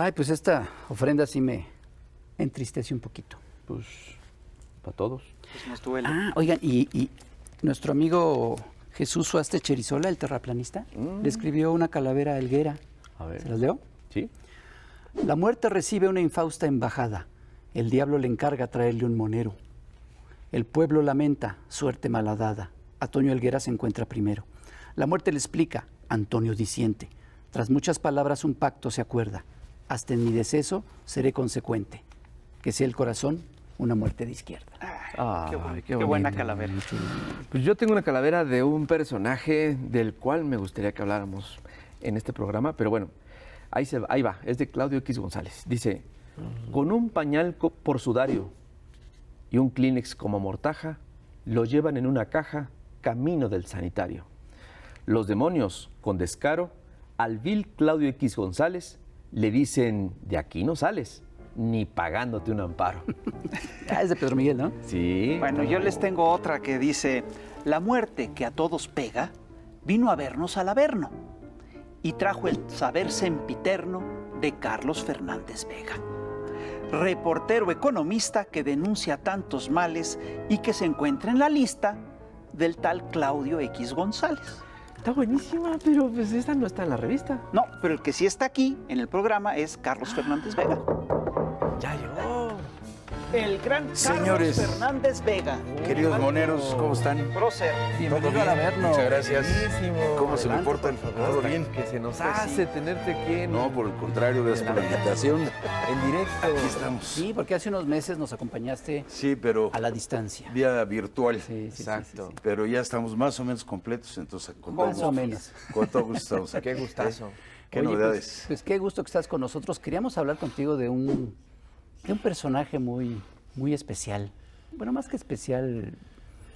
Ay, pues esta ofrenda sí me entristece un poquito. Pues, para todos. Pues nos duele. Ah, oigan, y nuestro amigo Jesús Suaste Cherizola, el terraplanista, le escribió una calavera a Helguera. A ver. ¿Se las leo? ¿Sí? La muerte recibe una infausta embajada. El diablo le encarga traerle un monero. El pueblo lamenta, suerte malhadada. Antonio Helguera se encuentra primero. La muerte le explica, Antonio disiente. Tras muchas palabras un pacto se acuerda. Hasta en mi deceso seré consecuente. Que sea el corazón una muerte de izquierda. Qué buena calavera. Pues yo tengo una calavera de un personaje del cual me gustaría que habláramos en este programa, pero bueno, ahí va, es de Claudio X González. Dice, con un pañal por sudario y un Kleenex como mortaja, lo llevan en una caja camino del sanitario. Los demonios, con descaro, al vil Claudio X González le dicen, de aquí no sales, ni pagándote un amparo. Ah, es de Pedro Miguel, ¿no? Sí. Bueno, yo les tengo otra que dice, la muerte que a todos pega, vino a vernos al Averno y trajo el saber sempiterno de Carlos Fernández Vega. Reportero economista que denuncia tantos males y que se encuentra en la lista del tal Claudio X González. Está buenísima, pero pues esta no está en la revista. No, pero el que sí está aquí en el programa es Carlos Fernández Vega. Ya llegó. El gran Señores. Carlos Fernández Vega. Queridos moneros, ¿cómo están? Prócer. Bienvenido al Averno. Muchas gracias. Buenísimo. ¿Cómo se me Adelante, portan? por favor. ¿Todo bien? Que se nos hace tenerte aquí en, No, por el contrario, gracias por la invitación. en directo. Aquí estamos. Sí, porque hace unos meses nos acompañaste Sí, pero a la distancia. vía virtual. Sí, sí, Exacto. sí, sí. Pero ya estamos más o menos completos, entonces con todo Más o gusto. menos. Con todo gusto estamos aquí. Qué gustazo. ¿Qué Oye, novedades? Pues qué gusto que estás con nosotros. Queríamos hablar contigo de un personaje muy especial. Bueno, más que especial,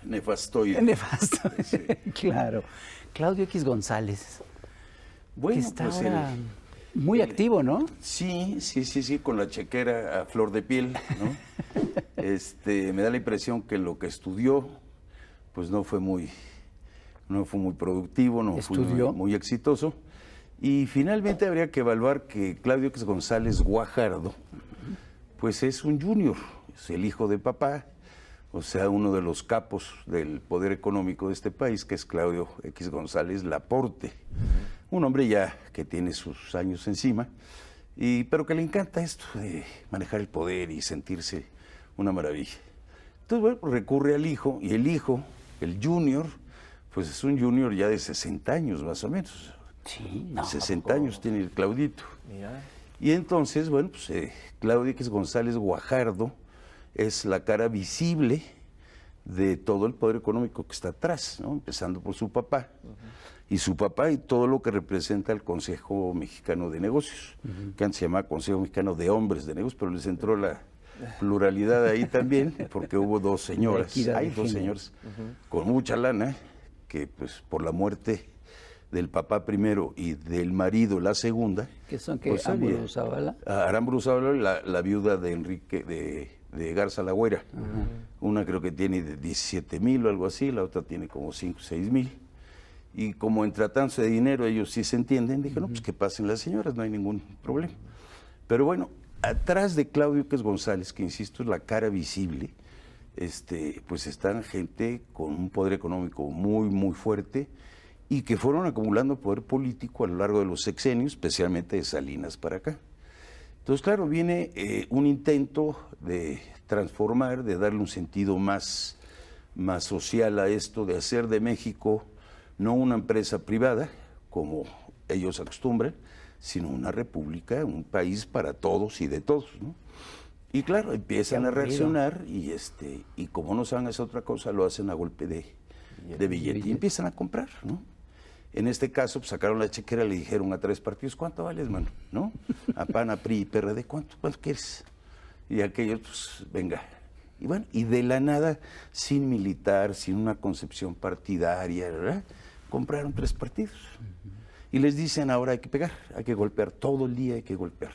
Nefastoide. nefasto. Sí. Claro. Claudio X González, Bueno, que está pues ahora muy activo, ¿no? sí, con la chequera a flor de piel, ¿no? Me da la impresión que lo que estudió, pues no fue muy productivo, no fue ¿Estudió? muy exitoso. Y finalmente habría que evaluar que Claudio X González Guajardo, pues es un junior, es el hijo de papá, o sea, uno de los capos del poder económico de este país, que es Claudio X González Laporte. Un hombre ya que tiene sus años encima, pero que le encanta esto de manejar el poder y sentirse una maravilla. Entonces, bueno, pues recurre al hijo, y el hijo, el junior, pues es un junior ya de 60 años más o menos. Sí, no. 60 años tiene el Claudito. Mira. Y entonces, bueno, pues Claudio X González Guajardo es la cara visible de todo el poder económico que está atrás, ¿no? Empezando por su papá. Y su papá y todo lo que representa el Consejo Mexicano de Negocios, que antes se llamaba Consejo Mexicano de Hombres de Negocios, pero les entró la pluralidad ahí también, porque hubo dos señoras, equidad hay de dos género. señores con mucha lana, que pues por la muerte del papá primero y del marido la segunda. Que son que pues, había- Aramburu Zavala. Aramburu Zavala, la viuda de Enrique de Garza La Güera. Una creo que tiene de 17,000 o algo así, la otra tiene como 5, 6,000. Y como en tratándose de dinero ellos sí se entienden, dije, no, pues que pasen las señoras, no hay ningún problema. Pero bueno, atrás de Claudio X González, que insisto es la cara visible, pues están gente con un poder económico muy, muy fuerte y que fueron acumulando poder político a lo largo de los sexenios, especialmente de Salinas para acá. Entonces, claro, viene un intento de transformar, de darle un sentido más social a esto, de hacer de México no una empresa privada, como ellos acostumbran, sino una república, un país para todos y de todos, ¿no? Y claro, empiezan a reaccionar y como no saben hacer otra cosa, lo hacen a golpe de billete y empiezan a comprar, ¿no? En este caso, pues sacaron la chequera, le dijeron a 3 partidos, ¿cuánto vales, mano? ¿No? A PAN, a PRI y PRD, ¿cuánto quieres? Y aquellos, pues, venga. Y bueno, y de la nada, sin militar, sin una concepción partidaria, ¿verdad? Compraron 3 partidos. Y les dicen, ahora hay que pegar, hay que golpear, todo el día hay que golpear.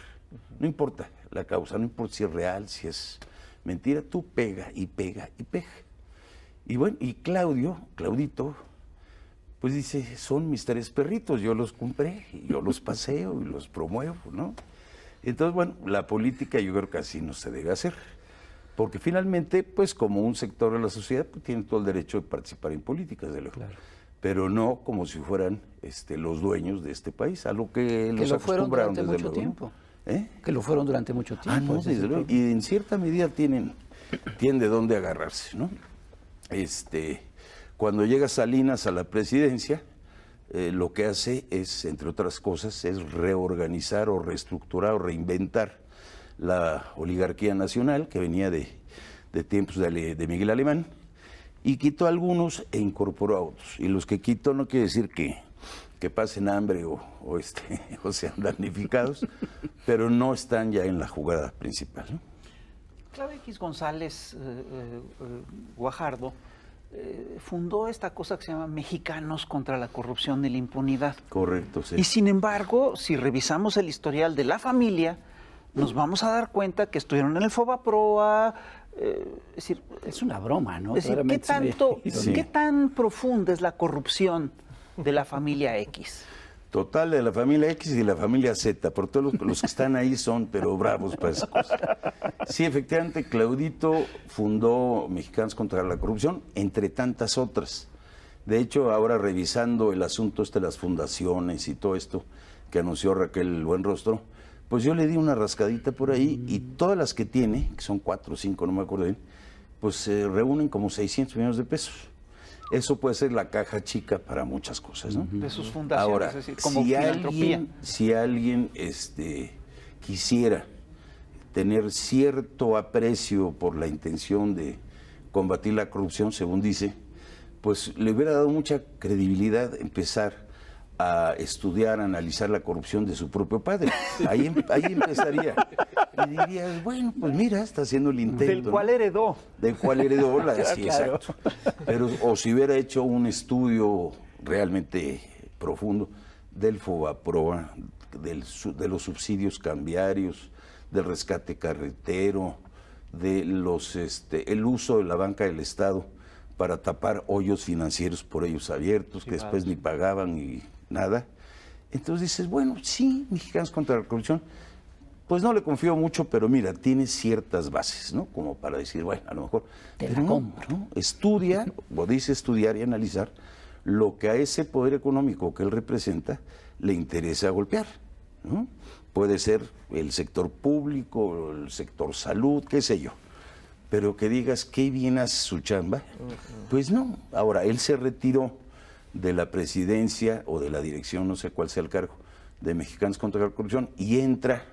No importa la causa, no importa si es real, si es mentira, tú pega y pega y pega. Y bueno, y Claudito, pues dice, son mis 3 perritos, yo los compré, y yo los paseo y los promuevo, ¿no? Entonces, bueno, la política yo creo que así no se debe hacer. Porque finalmente, pues como un sector de la sociedad, pues, tiene todo el derecho de participar en política, desde luego. Claro. Pero no como si fueran los dueños de este país, a lo que los lo fueron acostumbraron durante desde mucho luego, tiempo. ¿no? ¿Eh? Que lo fueron durante mucho tiempo. No, ese es desde el luego. problema. Y en cierta medida tienen de dónde agarrarse, ¿no? Cuando llega Salinas a la presidencia, lo que hace es, entre otras cosas, es reorganizar o reestructurar o reinventar la oligarquía nacional que venía de tiempos de Miguel Alemán, y quitó a algunos e incorporó a otros. Y los que quitó no quiere decir que pasen hambre o sean damnificados, pero no están ya en la jugada principal, ¿no? Claudio X González Guajardo fundó esta cosa que se llama Mexicanos contra la Corrupción y la Impunidad. Correcto, sí. Y sin embargo, si revisamos el historial de la familia, nos vamos a dar cuenta que estuvieron en el Fobaproa. Es decir, Es una broma, ¿no? es decir, Claramente Sí. ¿qué tan profunda es la corrupción de la familia X? Total, de la familia X y la familia Z, por todos los que están ahí son, pero bravos para esas cosas. Sí, efectivamente, Claudito fundó Mexicanos contra la Corrupción, entre tantas otras. De hecho, ahora revisando el asunto de las fundaciones y todo esto que anunció Raquel Buenrostro, pues yo le di una rascadita por ahí y todas las que tiene, que son 4 o 5, no me acuerdo bien, pues se reúnen como 600 millones de pesos. Eso puede ser la caja chica para muchas cosas, ¿no? De sus fundaciones, Ahora, es decir, como si filantropía. alguien quisiera tener cierto aprecio por la intención de combatir la corrupción, según dice, pues le hubiera dado mucha credibilidad empezar a estudiar, a analizar la corrupción de su propio padre. Ahí empezaría. Y dirías, bueno, pues mira, está haciendo el intento. Del cual heredó. Del cual heredó la sí, Claro. exacto. Pero, o si hubiera hecho un estudio realmente profundo del Fobaproa, de los subsidios cambiarios, del rescate carretero, de el uso de la banca del Estado para tapar hoyos financieros por ellos abiertos, que después ni pagaban y nada. Entonces dices, bueno, sí, Mexicanos contra la Corrupción, pues no le confío mucho, pero mira, tiene ciertas bases, ¿no? Como para decir, bueno, a lo mejor... Te pero la no, compro. ¿no? Estudia, o dice estudiar y analizar lo que a ese poder económico que él representa le interesa golpear, ¿no? Puede ser el sector público, el sector salud, qué sé yo. Pero que digas qué bien hace su chamba, pues no. Ahora, él se retiró de la presidencia o de la dirección, no sé cuál sea el cargo, de Mexicanos contra la Corrupción, y entra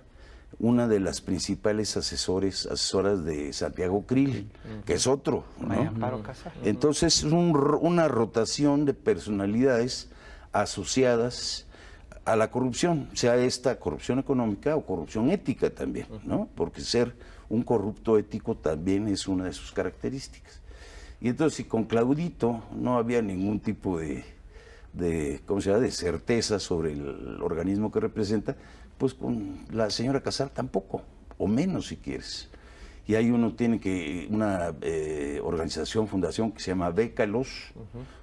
una de las principales asesoras de Santiago Krill, que es otro, ¿no? Amparo Casar. Entonces, es una rotación de personalidades asociadas a la corrupción, sea esta corrupción económica o corrupción ética también, ¿no? Porque ser un corrupto ético también es una de sus características. Y entonces, si con Claudito no había ningún tipo ¿cómo se llama?, de certeza sobre el organismo que representa, pues con la señora Casar tampoco, o menos si quieres. Y ahí uno tiene una organización, fundación que se llama Bécalos,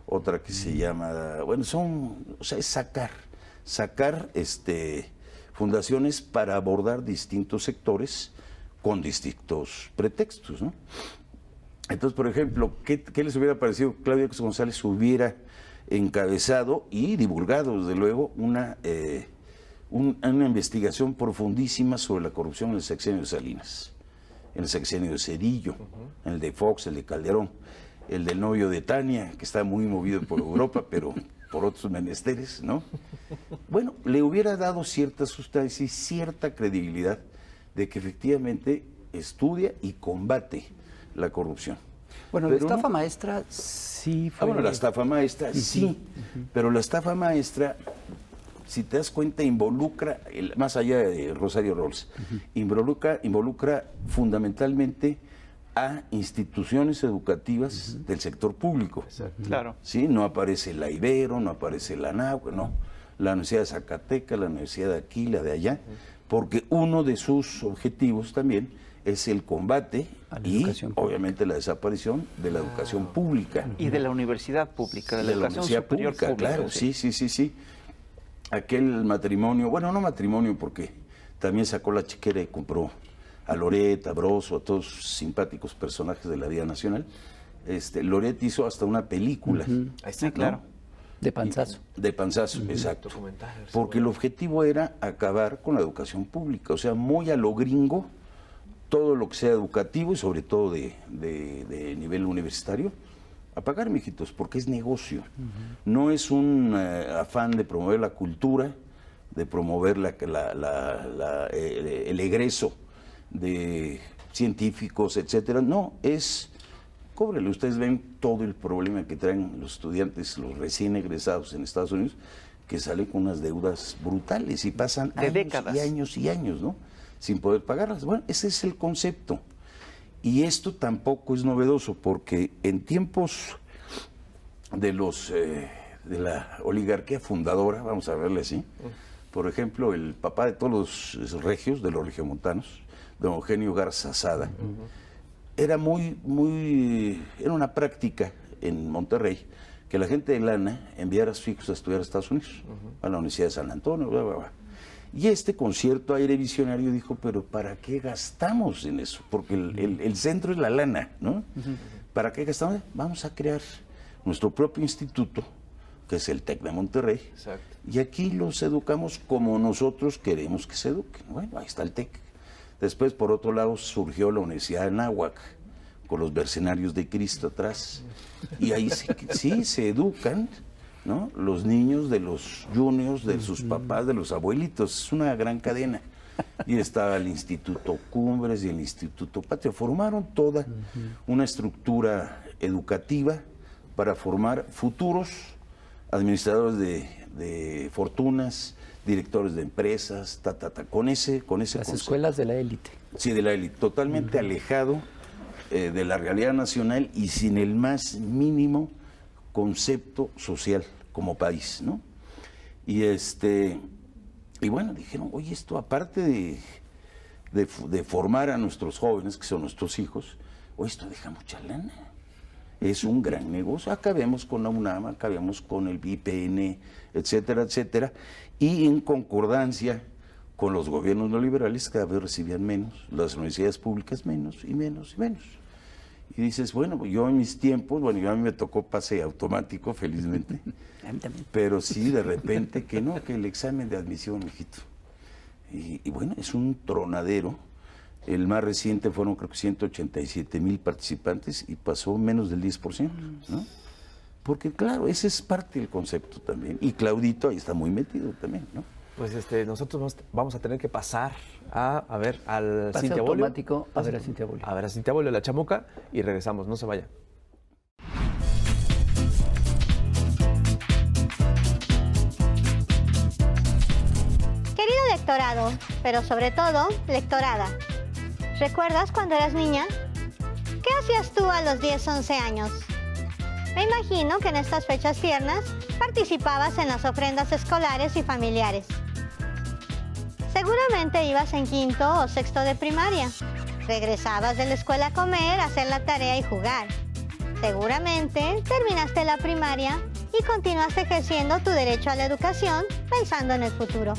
otra que se llama, bueno, es sacar fundaciones para abordar distintos sectores con distintos pretextos, ¿no? Entonces, por ejemplo, ¿qué les hubiera parecido que Claudio X González hubiera encabezado y divulgado, desde luego, una investigación profundísima sobre la corrupción en el sexenio de Salinas, en el sexenio de Zedillo, en el de Fox, el de Calderón, el del novio de Tania, que está muy movido por Europa, pero por otros menesteres, ¿no? Bueno, le hubiera dado cierta sustancia y cierta credibilidad de que efectivamente estudia y combate la corrupción. Bueno, la Pero estafa no. maestra sí fue... Bueno, la estafa maestra sí, pero la estafa maestra, si te das cuenta, involucra, más allá de Rosario Robles, involucra fundamentalmente a instituciones educativas del sector público. Claro. ¿Sí? No aparece la Ibero, no aparece la Anáhuac, no. La Universidad de Zacatecas, la Universidad de aquí, la de allá, porque uno de sus objetivos también es el combate A la y educación pública. obviamente la desaparición de la educación pública. Y de la universidad pública, de la educación universidad superior pública. claro, sí. Aquel matrimonio, bueno, no matrimonio porque también sacó la chequera y compró a Loret, a Broso, a todos sus simpáticos personajes de la vida nacional. Loret hizo hasta una película. Sí, claro. ¿no? De panzazo. De panzazo, exacto. Documental, sí, Porque el objetivo era acabar con la educación pública, o sea, muy a lo gringo, todo lo que sea educativo y sobre todo de nivel universitario, apagar, mijitos, porque es negocio. No es un afán de promover la cultura, de promover el egreso de científicos, etcétera. No, es... Cóbrele, ustedes ven todo el problema que traen los estudiantes, los recién egresados en Estados Unidos, que salen con unas deudas brutales y pasan años décadas. y años y años, ¿no? Sin poder pagarlas. Bueno, ese es el concepto. Y esto tampoco es novedoso, porque en tiempos de la oligarquía fundadora, vamos a verle así, por ejemplo, el papá de todos los regios, de los regiomontanos, don Eugenio Garza Sada, era era una práctica en Monterrey que la gente de lana enviara a sus hijos a estudiar a Estados Unidos, a la Universidad de San Antonio, bla, bla, bla. Y con cierto aire visionario dijo, pero ¿para qué gastamos en eso? Porque el centro es la lana, ¿no? ¿Para qué gastamos? Vamos a crear nuestro propio instituto, que es el TEC de Monterrey. Exacto. Y aquí los educamos como nosotros queremos que se eduquen. Bueno, ahí está el TEC. Después, por otro lado, surgió la Universidad de Anáhuac, con los Mercenarios de Cristo atrás. Y ahí sí se educan, ¿no? Los niños de los juniors, de sus papás, de los abuelitos. Es una gran cadena. Y estaba el Instituto Cumbres y el Instituto Patria. Formaron toda una estructura educativa para formar futuros administradores de fortunas, directores de empresas, con ese Las concepto. escuelas de la élite. Sí, de la élite, totalmente alejado de la realidad nacional y sin el más mínimo concepto social como país, ¿no? Y bueno, dijeron, oye, esto aparte de formar a nuestros jóvenes, que son nuestros hijos, oye, esto deja mucha lana. Es un gran negocio. Acabemos con la UNAM, acabemos con el IPN, etcétera, etcétera. Y en concordancia con los gobiernos neoliberales, cada vez recibían menos, las universidades públicas menos y menos y menos. Y dices, bueno, yo en mis tiempos, a mí me tocó pase automático, felizmente, pero sí, de repente, que el examen de admisión, mijito. Y bueno, es un tronadero. El más reciente fueron, creo que 187,000 participantes y pasó menos del 10%, ¿no? Porque, claro, ese es parte del concepto también. Y Claudito ahí está muy metido también, ¿no? Pues nosotros vamos a tener que pasar a ver al Pase Cintia Bolio. automático a ver a Cintia Bolio. A ver a Cintia Bolio, la Chamuca, y regresamos, no se vaya. Querido lectorado, pero sobre todo, lectorada, ¿recuerdas cuando eras niña? ¿Qué hacías tú a los 10, 11 años? Me imagino que en estas fechas tiernas participabas en las ofrendas escolares y familiares. Seguramente ibas en quinto o sexto de primaria. Regresabas de la escuela a comer, a hacer la tarea y jugar. Seguramente terminaste la primaria y continuaste ejerciendo tu derecho a la educación pensando en el futuro.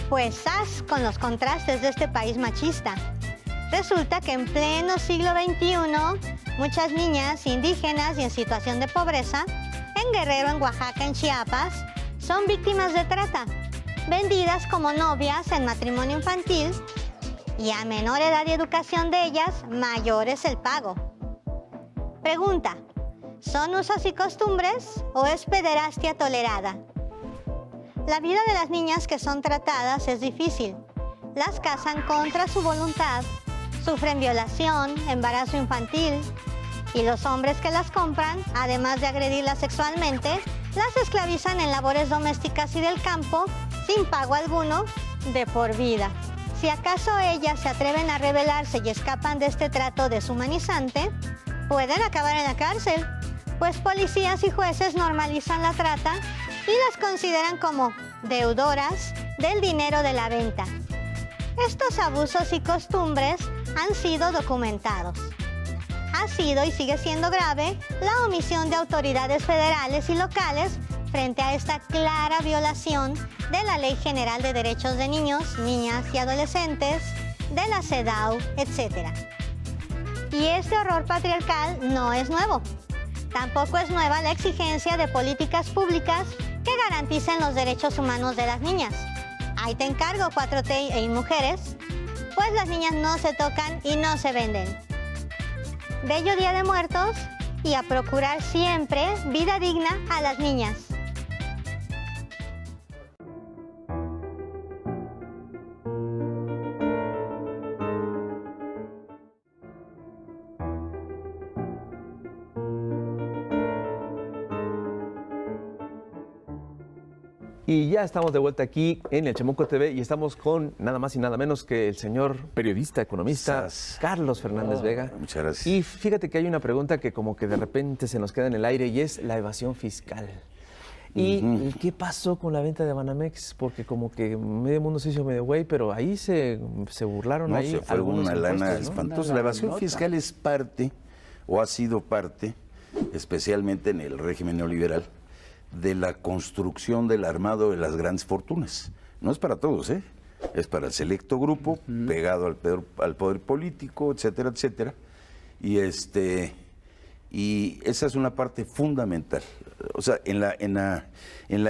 Pues ¡zas! Con los contrastes de este país machista. Resulta que en pleno siglo XXI, muchas niñas indígenas y en situación de pobreza, en Guerrero, en Oaxaca, en Chiapas, son víctimas de trata, vendidas como novias en matrimonio infantil y a menor edad y educación de ellas, mayor es el pago. Pregunta, ¿son usos y costumbres o es pederastia tolerada? La vida de las niñas que son tratadas es difícil. Las casan contra su voluntad, sufren violación, embarazo infantil, y los hombres que las compran, además de agredirlas sexualmente, las esclavizan en labores domésticas y del campo, sin pago alguno, de por vida. Si acaso ellas se atreven a rebelarse y escapan de este trato deshumanizante, pueden acabar en la cárcel, pues policías y jueces normalizan la trata y las consideran como deudoras del dinero de la venta. Estos abusos y costumbres han sido documentados. Ha sido y sigue siendo grave la omisión de autoridades federales y locales frente a esta clara violación de la Ley General de Derechos de Niños, Niñas y Adolescentes, de la CEDAW, etc. Y este horror patriarcal no es nuevo. Tampoco es nueva la exigencia de políticas públicas que garanticen los derechos humanos de las niñas. Ahí te encargo, 4T y mujeres, pues las niñas no se tocan y no se venden. Bello Día de Muertos y a procurar siempre vida digna a las niñas. Y ya estamos de vuelta aquí en el Chamuco TV y estamos con nada más y nada menos que el señor periodista, economista, Carlos Fernández Vega. Muchas gracias. Y fíjate que hay una pregunta que como que de repente se nos queda en el aire y es la evasión fiscal. ¿Y qué pasó con la venta de Banamex? Porque como que medio mundo se hizo medio güey, pero ahí se burlaron. No, ahí se fue algunos una lana impuestos, ¿no? espantosa. La evasión fiscal es parte, o ha sido parte, especialmente en el régimen neoliberal, de la construcción del armado de las grandes fortunas. No es para todos, ¿eh? Es para el selecto grupo, pegado al poder político, etcétera, etcétera. Y esa es una parte fundamental. O sea, en la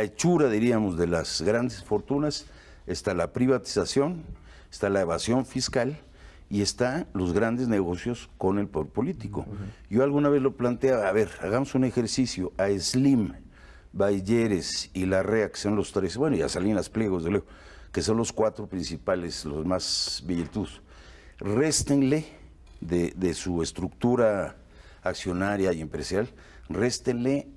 hechura, diríamos, de las grandes fortunas está la privatización, está la evasión fiscal y están los grandes negocios con el poder político. Yo alguna vez lo planteaba, a ver, hagamos un ejercicio a Slim, Bayeres y Larrea, que son los tres, bueno, ya salían las pliegos, de luego, que son los cuatro principales, los más billetudos. Réstenle de su estructura accionaria y empresarial, réstenle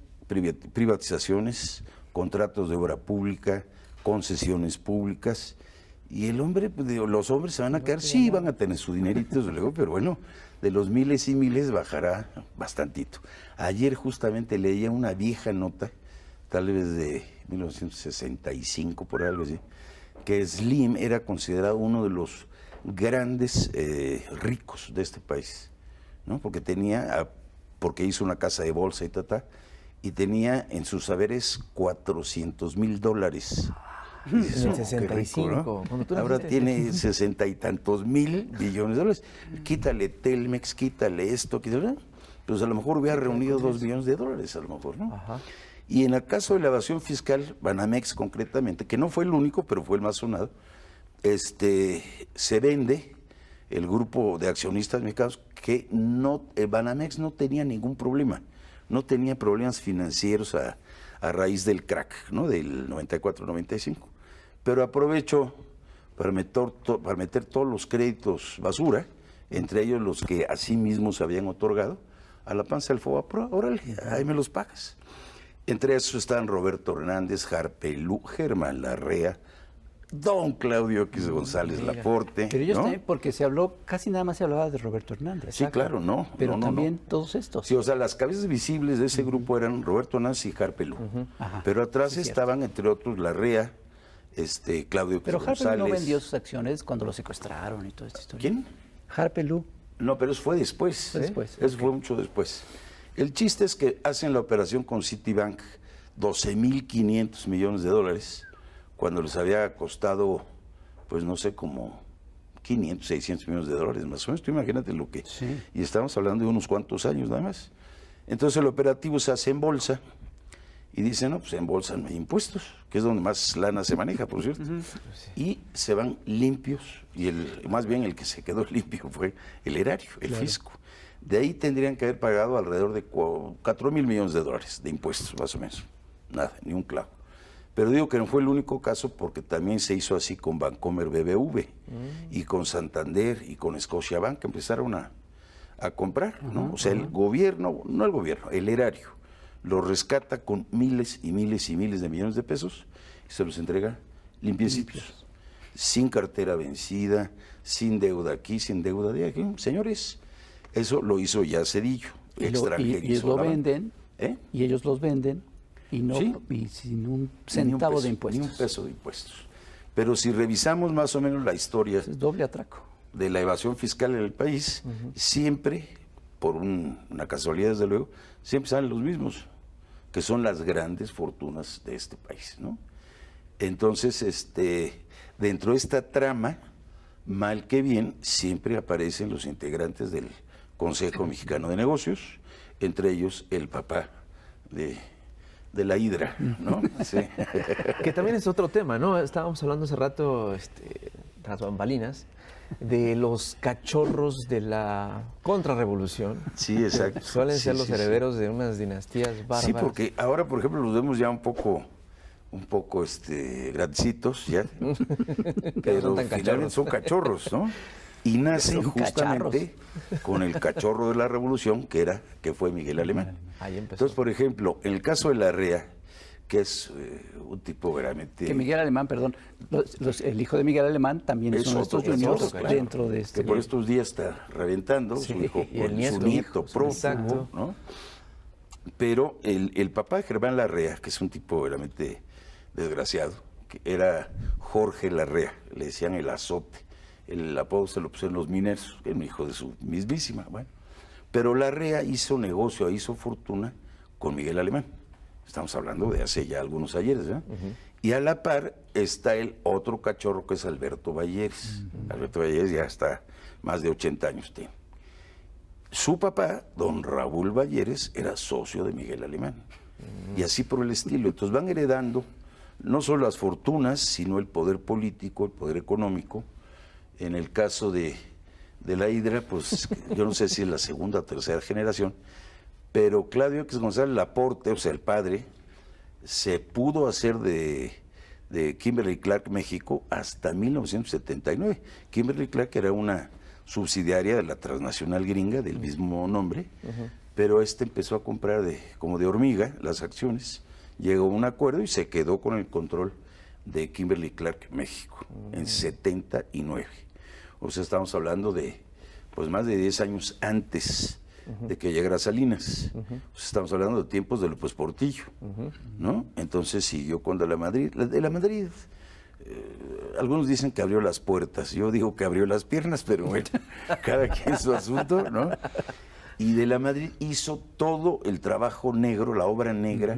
privatizaciones, contratos de obra pública, concesiones públicas, y el hombre, los hombres se van a quedar, sí, van a tener su dinerito, desde luego, pero bueno, de los miles y miles bajará bastantito. Ayer justamente leía una vieja nota, tal vez de 1965, por algo así, que Slim era considerado uno de los grandes ricos de este país, ¿no? Porque hizo una casa de bolsa y tenía en sus saberes $400,000. En el 65. Rico, ¿no? Ahora tiene 60 y tantos mil billones de dólares. Quítale Telmex, quítale esto, quítale, pues a lo mejor hubiera reunido $2 billones, a lo mejor, ¿no? Ajá. Y en el caso de la evasión fiscal, Banamex concretamente, que no fue el único, pero fue el más sonado, se vende el grupo de accionistas mexicanos que Banamex no tenía ningún problema, no tenía problemas financieros a raíz del crack, ¿no? Del 94-95. Pero aprovechó para meter todos los créditos basura, entre ellos los que a sí mismos se habían otorgado, a la panza del FOBAPROA, órale, ahí me los pagas. Entre esos están Roberto Hernández, Harpelú, Germán Larrea, don Claudio X González Laporte. Pero ellos ¿no? también, porque casi nada más se hablaba de Roberto Hernández. Sí, claro, no. Pero no, también todos estos. Sí, o sea, las cabezas visibles de ese grupo eran Roberto Hernández y Harpelú. Pero atrás estaban, entre otros, Larrea, Claudio X Pero González. Harpelú no vendió sus acciones cuando lo secuestraron y toda esta historia. ¿Quién? Harpelú. No, pero eso fue después. Eso fue mucho después. El chiste es que hacen la operación con Citibank, 12,500 millones de dólares, cuando les había costado, pues no sé, como 500, 600 millones de dólares más o menos. Tú imagínate lo que... Sí. Y estamos hablando de unos cuantos años nada más. Entonces el operativo se hace en bolsa y dicen, no, pues en bolsa no hay impuestos, que es donde más lana se maneja, por cierto. Y se van limpios, y más bien el que se quedó limpio fue el erario, el fisco. De ahí tendrían que haber pagado alrededor de 4,000 millones de dólares de impuestos, más o menos. Nada, ni un clavo. Pero digo que no fue el único caso porque también se hizo así con Bancomer BBV y con Santander y con Scotiabank, que empezaron a comprar, ¿no? O sea, el gobierno, no el gobierno, el erario, lo rescata con miles y miles y miles de millones de pesos y se los entrega limpiecitos, sin cartera vencida, sin deuda aquí, sin deuda de aquí. Señores, eso lo hizo ya Zedillo, extranjero. Y ellos lo venden, y ellos los venden, y no ¿Sí? y sin un centavo de impuestos. Ni un peso de impuestos. Pero si revisamos más o menos la historia Es doble atraco. de la evasión fiscal en el país, siempre, por una casualidad desde luego, siempre salen los mismos. que son las grandes fortunas de este país, ¿no? Entonces, dentro de esta trama, mal que bien, siempre aparecen los integrantes del Consejo Mexicano de Negocios, entre ellos el papá de la hidra, ¿no? Sí. Que también es otro tema, ¿no? Estábamos hablando hace rato, tras bambalinas, de los cachorros de la contrarrevolución. Sí, exacto. Suelen ser los sí, herederos de unas dinastías bárbaras. Sí, porque ahora, por ejemplo, los vemos ya un poco grandecitos, ya. Pero son tan finalmente cachorros. son cachorros, ¿no? Y nacen Son justamente con el cachorro de la revolución, que fue Miguel Alemán. Ahí empezó. Entonces, por ejemplo, en el caso de Larrea, que es un tipo realmente... Que Miguel Alemán, perdón, el hijo de Miguel Alemán también es uno de estos juniors claro, dentro de este. que por estos días está reventando, Sí, su hijo, y el nieto. su nieto Exacto. prófugo, ¿no? Pero el papá de Germán Larrea, que es un tipo realmente desgraciado, que era Jorge Larrea, le decían el azote. El apodo se lo pusieron los mineros, que es un hijo de su mismísima. Bueno. Pero Larrea hizo negocio, hizo fortuna con Miguel Alemán. Estamos hablando de hace ya algunos ayeres, ¿eh? Y a la par está el otro cachorro que es Alberto Balleres. Alberto Balleres ya está más de 80 años tiene. Su papá, don Raúl Balleres, era socio de Miguel Alemán. Y así por el estilo. Entonces van heredando no solo las fortunas, sino el poder político, el poder económico. En el caso de la hidra, pues yo no sé si es la segunda o tercera generación, pero Claudio X González Laporte, o sea, el padre, se pudo hacer de Kimberly Clark México hasta 1979. Kimberly Clark era una subsidiaria de la transnacional gringa del mismo nombre, pero empezó a comprar como de hormiga las acciones, llegó a un acuerdo y se quedó con el control de Kimberly Clark México en 79. O sea, estamos hablando de pues más de 10 años antes de que llegara Salinas. O sea, estamos hablando de tiempos de López Portillo, ¿no? Entonces siguió con de la Madrid. Algunos dicen que abrió las puertas, yo digo que abrió las piernas, pero bueno, cada quien su asunto, ¿no? Y de la Madrid hizo todo el trabajo negro, la obra negra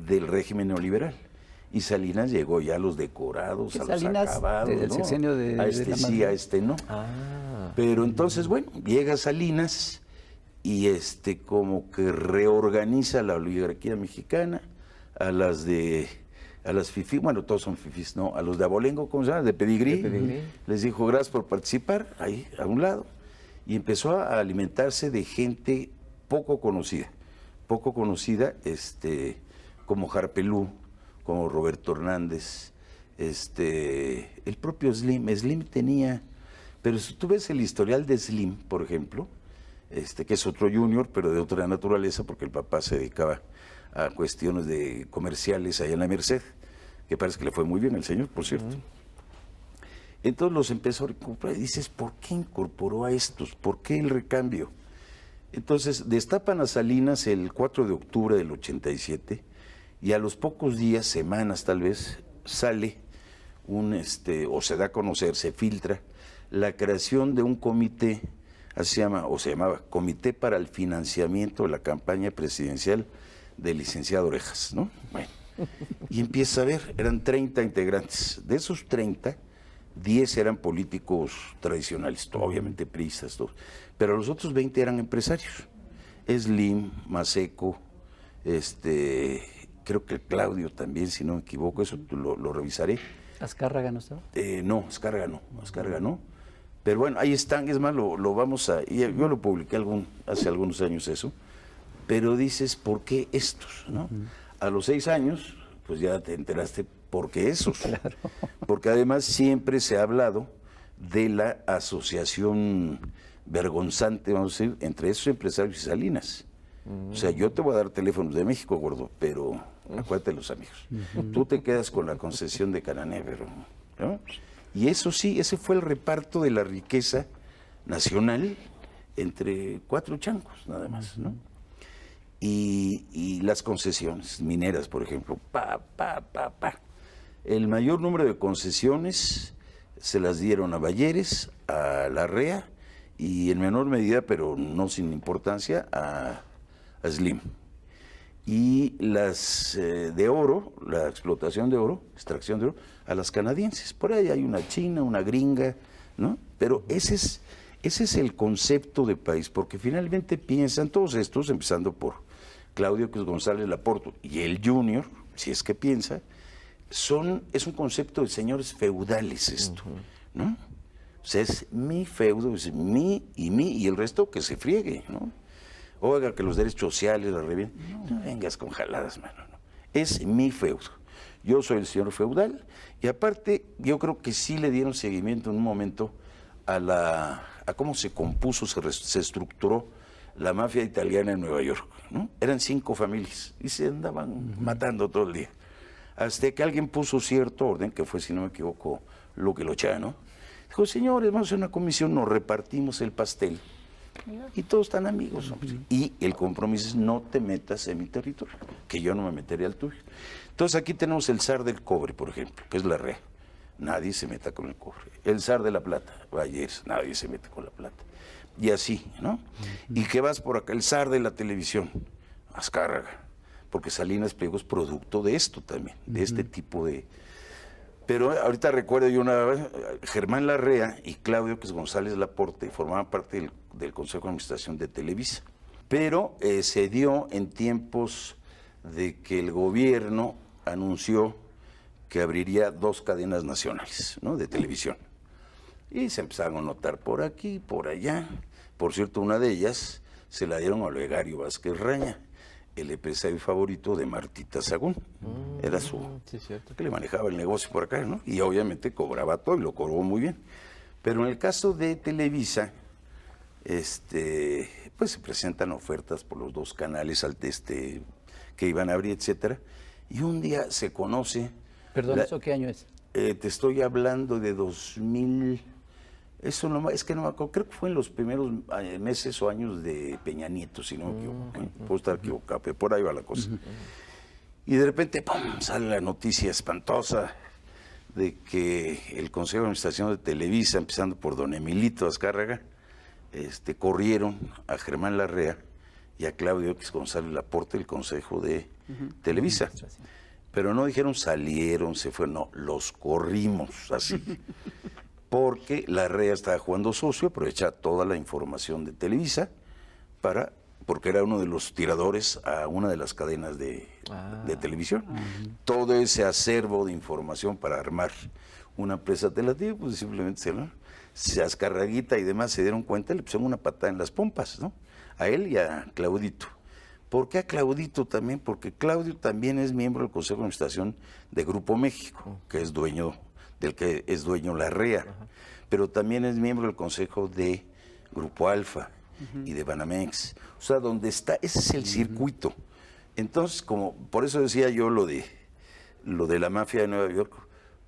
del régimen neoliberal. Y Salinas llegó ya a los decorados, a los Salinas, acabados, del ¿no? sexenio de a la sí, Madrid. a este no. Pero entonces, bueno, llega Salinas y como que reorganiza la oligarquía mexicana, a las fifís, bueno, todos son fifís, ¿no? A los de Abolengo, ¿cómo se llama? De Pedigrí. Les dijo, gracias por participar, ahí, a un lado. Y empezó a alimentarse de gente poco conocida, como Harpelú, como Roberto Hernández, el propio Slim. Slim tenía, pero si tú ves el historial de Slim, por ejemplo, que es otro junior, pero de otra naturaleza, porque el papá se dedicaba a cuestiones de comerciales allá en la Merced, que parece que le fue muy bien al señor, por cierto. Entonces los empezó a incorporar y dices, ¿por qué incorporó a estos? ¿Por qué el recambio? Entonces destapan a Salinas el 4 de octubre del 87 y a los pocos días, semanas tal vez, sale o se da a conocer, se filtra la creación de un comité, así se llama, o se llamaba Comité para el Financiamiento de la Campaña Presidencial del licenciado Orejas, ¿no? Bueno, y empieza a ver, eran 30 integrantes. De esos 30, 10 eran políticos tradicionales, obviamente priistas, todos, pero los otros 20 eran empresarios. Slim, Maseco, creo que Claudio también, si no me equivoco, eso lo revisaré. ¿Azcárraga no estaba? No, Azcárraga no. Pero bueno, ahí están, es más, lo vamos a... Yo lo publiqué hace algunos años eso, pero dices, ¿por qué estos? ¿No? A los 6 años, pues ya te enteraste por qué esos. Claro. Porque además siempre se ha hablado de la asociación vergonzante, vamos a decir, entre esos empresarios y Salinas. O sea, yo te voy a dar teléfonos de México, gordo, pero acuérdate de los amigos. Tú te quedas con la concesión de Cananevero, ¿no? Y eso sí, ese fue el reparto de la riqueza nacional entre 4 changos, nada más, ¿no? Y las concesiones mineras, por ejemplo, El mayor número de concesiones se las dieron a Balleres, a Larrea y en menor medida, pero no sin importancia, a Slim. y las de oro, la explotación de oro, extracción de oro, a las canadienses. Por ahí hay una china, una gringa, ¿no? Pero ese es el concepto de país, porque finalmente piensan todos estos, empezando por Claudio González Laporto y el Junior, si es que piensa, es un concepto de señores feudales esto, ¿no? O sea, es mi feudo, es mi, y el resto que se friegue, ¿no? Oiga, que los derechos sociales, la revienta. No vengas con jaladas, mano. No. Es mi feudo. Yo soy el señor feudal, y aparte, yo creo que sí le dieron seguimiento en un momento a cómo se compuso, se estructuró la mafia italiana en Nueva York, ¿no? Eran 5 familias y se andaban matando todo el día. Hasta que alguien puso cierto orden, que fue, si no me equivoco, Luque Luciano. Dijo, señores, vamos a hacer una comisión, nos repartimos el pastel y todos están amigos, hombre. Y el compromiso es no te metas en mi territorio, que yo no me meteré al tuyo. Entonces aquí tenemos el zar del cobre, por ejemplo, que es la REA. Nadie se meta con el cobre. El zar de la plata, Valles, nadie se mete con la plata. Y así, ¿no? Y que vas por acá, el zar de la televisión, Azcárraga, porque Salinas Pliego es producto de esto también, de este tipo de... Pero ahorita recuerdo yo una vez, Germán Larrea y Claudio González Laporte formaban parte del Consejo de Administración de Televisa. Pero se dio en tiempos de que el gobierno anunció que abriría 2 cadenas nacionales, ¿no?, de televisión. Y se empezaron a notar por aquí, por allá. Por cierto, una de ellas se la dieron a Olegario Vázquez Raña, el empresario favorito de Martita Sagún. Era su... Sí, cierto. Que le manejaba el negocio por acá, ¿no? Y obviamente cobraba todo y lo cobró muy bien. Pero en el caso de Televisa, pues se presentan ofertas por los 2 canales que iban a abrir, etcétera. Y un día se conoce... Perdón, ¿eso qué año es? Te estoy hablando de 2000... Eso no, es que no me acuerdo, creo que fue en los primeros meses o años de Peña Nieto, si no me equivoco. Puedo estar equivocado, pero por ahí va la cosa. Y de repente, ¡pum!, sale la noticia espantosa de que el Consejo de Administración de Televisa, empezando por don Emilito Azcárraga, corrieron a Germán Larrea y a Claudio X González Laporte del Consejo de Televisa. Pero no dijeron salieron, se fueron, no, los corrimos así. Porque Larrea estaba jugando socio, aprovechaba toda la información de Televisa porque era uno de los tiradores a una de las cadenas de televisión. Todo ese acervo de información para armar una empresa televisiva, pues simplemente se Azcarraguita y demás se dieron cuenta y le pusieron una patada en las pompas, ¿no? A él y a Claudito. ¿Por qué a Claudito también? Porque Claudio también es miembro del Consejo de Administración de Grupo México, que es del que es dueño Larrea, pero también es miembro del Consejo de Grupo Alfa y de Banamex. O sea, donde está, ese es el circuito. Entonces, por eso decía yo lo de la mafia de Nueva York,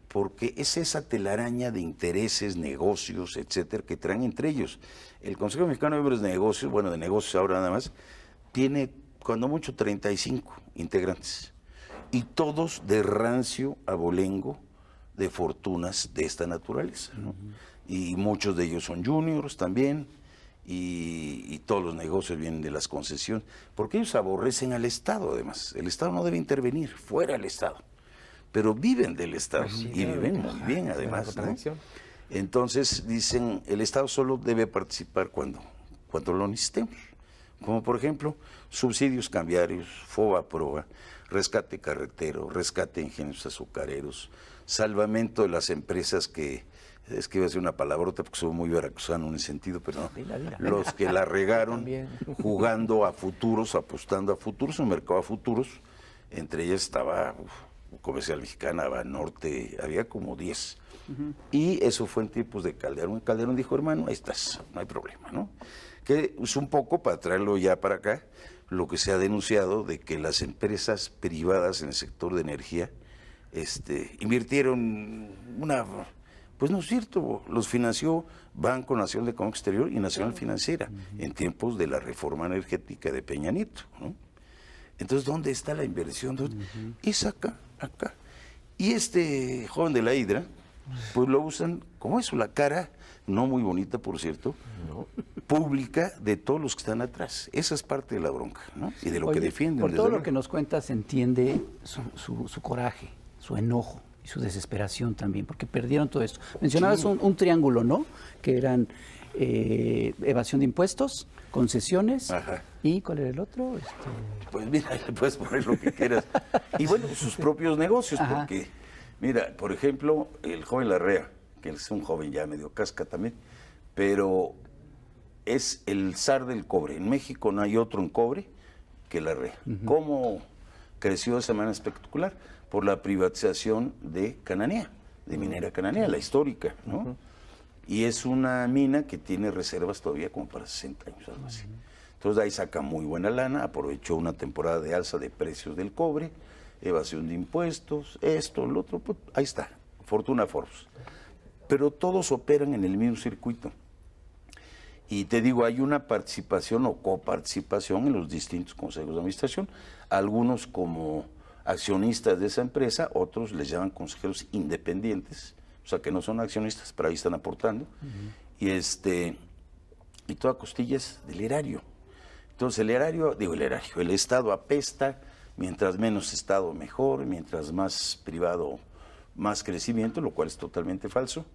porque es esa telaraña de intereses, negocios, etcétera, que traen entre ellos. El Consejo Mexicano de Miembros de Negocios, bueno, de negocios ahora nada más, tiene cuando mucho 35 integrantes, y todos de rancio abolengo de fortunas de esta naturaleza, ¿no? Y muchos de ellos son juniors también, y todos los negocios vienen de las concesiones, porque ellos aborrecen al Estado además. El Estado no debe intervenir, fuera el Estado, pero viven del Estado, y viven muy bien además, ¿no? Entonces dicen, el Estado solo debe participar cuando lo necesitemos, como por ejemplo subsidios cambiarios, FOBA-PROA, rescate carretero, rescate de ingenios azucareros, salvamento de las empresas es que iba a decir una palabrota porque soy muy veracruzano en ese sentido, pero no, los que la regaron jugando a futuros, apostando a futuros, un mercado a futuros, entre ellas estaba Comercial Mexicana, Banorte, había como 10. Y eso fue en tiempos de Calderón. Calderón dijo, hermano, ahí estás, no hay problema, ¿no? Que es un poco, para traerlo ya para acá, lo que se ha denunciado de que las empresas privadas en el sector de energía invirtieron pues no es cierto, los financió Banco Nacional de Comercio Exterior y Nacional Financiera en tiempos de la reforma energética de Peña Nieto, ¿no? Entonces, ¿dónde está la inversión? Es acá. Y este joven de la Hidra, pues lo usan como eso, la cara, no muy bonita, por cierto, pública de todos los que están atrás. Esa es parte de la bronca, ¿no? Y de lo que Oye, defienden. por desde todo lo luego. que nos cuentas se entiende su coraje, su enojo y su desesperación también, porque perdieron todo esto. Mencionabas un triángulo, ¿no? Que eran evasión de impuestos, concesiones, Ajá. ¿y cuál era el otro? Pues mira, le puedes poner lo que quieras. Y bueno, sus propios negocios, Ajá. porque, mira, por ejemplo, el joven Larrea, que es un joven ya medio casca también, pero es el zar del cobre. En México no hay otro en cobre que Larrea. ¿Cómo creció de esa manera espectacular? Por la privatización de Cananea, de Minera Cananea, la histórica, ¿no? Y es una mina que tiene reservas todavía como para 60 años, algo así. Entonces de ahí saca muy buena lana, aprovechó una temporada de alza de precios del cobre, evasión de impuestos, esto, lo otro, pues, ahí está, Fortuna Forbes. Pero todos operan en el mismo circuito. Y te digo, hay una participación o coparticipación en los distintos consejos de administración, algunos como accionistas de esa empresa, otros les llaman consejeros independientes, o sea que no son accionistas, pero ahí están aportando, y toda costilla es del erario. Entonces el Estado apesta, mientras menos Estado mejor, mientras más privado más crecimiento, lo cual es totalmente falso,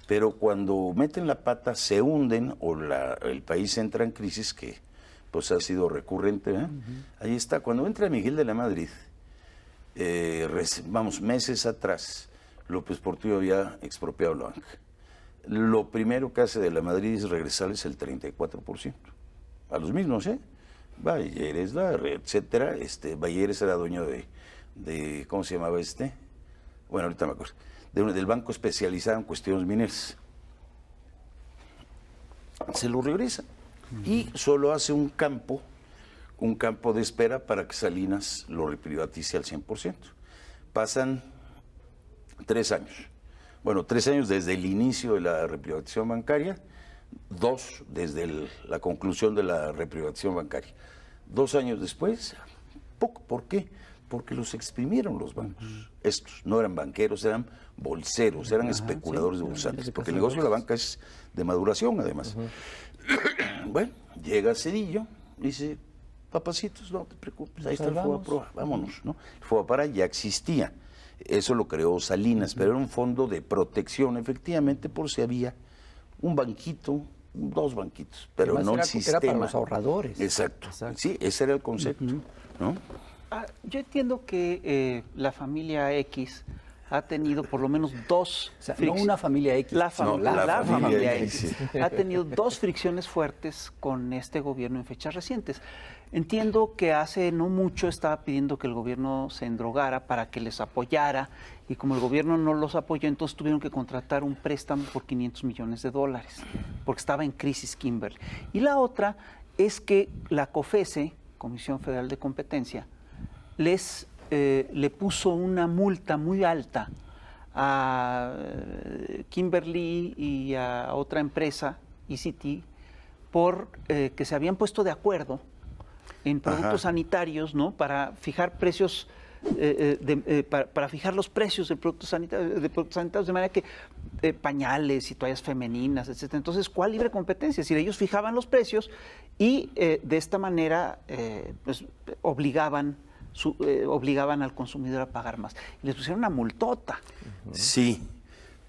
pero cuando meten la pata se hunden o el país entra en crisis, que pues ha sido recurrente, ¿eh? Ahí está, cuando entra Miguel de la Madrid, meses atrás, López Portillo había expropiado la banca. Lo primero que hace de la Madrid es regresarles el 34%. A los mismos, ¿eh? Bayeres, etcétera. Bayeres era dueño de ¿cómo se llamaba este? Bueno, ahorita me acuerdo. Del banco especializado en cuestiones mineras. Se lo regresa. Y solo hace un campo de espera para que Salinas lo reprivatice al 100%. Pasan 3 años. Bueno, 3 años desde el inicio de la reprivatización bancaria, 2 desde la conclusión de la reprivatización bancaria. 2 años después, poco. ¿Por qué? Porque los exprimieron los bancos. Estos no eran banqueros, eran bolseros, eran especuladores de bolsantes, porque el negocio de la banca es de maduración, además. Bueno, llega Cedillo, dice, papacitos, no te preocupes, ahí está el FOBAPROA, vámonos, ¿no? El FOBAPROA ya existía. Eso lo creó Salinas, pero era un fondo de protección, efectivamente, por si había un banquito, 2 banquitos, pero no el sistema. Era para los ahorradores. Exacto. Sí, ese era el concepto, ¿no? Yo entiendo que la familia X ha tenido por lo menos 2... O sea, no una familia X. La familia X. Sí. Ha tenido 2 fricciones fuertes con este gobierno en fechas recientes. Entiendo que hace no mucho estaba pidiendo que el gobierno se endrogara para que les apoyara, y como el gobierno no los apoyó, entonces tuvieron que contratar un préstamo por $500 millones, porque estaba en crisis Kimberly. Y la otra es que la COFESE, Comisión Federal de Competencia, le puso una multa muy alta a Kimberly y a otra empresa, ECT, por que se habían puesto de acuerdo en productos sanitarios, ¿no? Para fijar precios, para fijar los precios de productos sanitarios, de manera que pañales y toallas femeninas, etcétera. Entonces, ¿cuál libre competencia? Es decir, ellos fijaban los precios y de esta manera pues, obligaban al consumidor a pagar más. Y les pusieron una multota. Sí,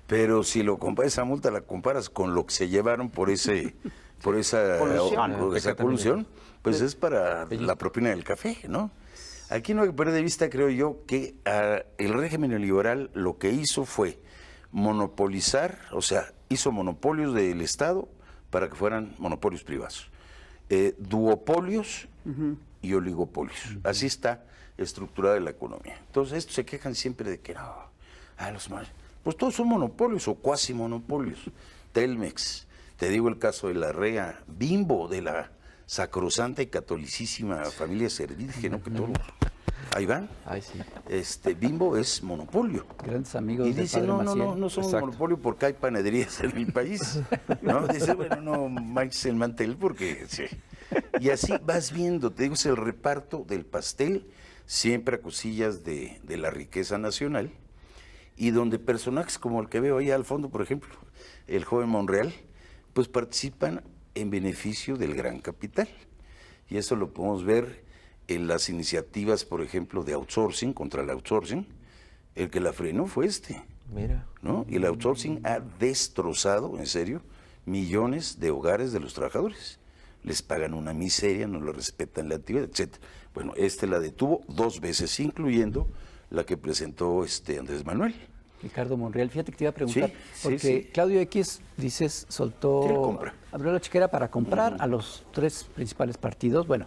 pero si esa multa la comparas con lo que se llevaron por esa colusión, pues es para la propina del café, ¿no? Aquí no hay que perder de vista, creo yo, que el régimen neoliberal lo que hizo fue monopolizar, o sea, hizo monopolios del Estado para que fueran monopolios privados. Duopolios y oligopolios. Así está estructurada la economía. Entonces, estos se quejan siempre de que no, los malos. Pues todos son monopolios o cuasi monopolios. Telmex, te digo el caso de Larrea, Bimbo, de la sacrosanta y catolicísima familia Servirge, ¿no? Que todos, ahí van. Ay, sí. Bimbo es monopolio. Grandes amigos y del dice, padre Maciel. no somos monopolio porque hay panaderías en el país. ¿No? Dice, bueno, no manches el mantel porque... Sí. Y así vas viendo, te digo, es el reparto del pastel, siempre a cosillas de la riqueza nacional, y donde personajes como el que veo ahí al fondo, por ejemplo, el joven Monreal, pues participan en beneficio del gran capital. Y eso lo podemos ver en las iniciativas, por ejemplo, de outsourcing, contra el outsourcing. El que la frenó fue Mira. ¿no? Y el outsourcing ha destrozado, en serio, millones de hogares de los trabajadores. Les pagan una miseria, no le respetan la actividad, etc. Bueno, la detuvo 2 veces, incluyendo la que presentó Andrés Manuel. Ricardo Monreal, fíjate que te iba a preguntar, Sí, porque sí. Claudio X, dices, soltó, Sí, compra. abrió la chequera para comprar a los 3 principales partidos, bueno,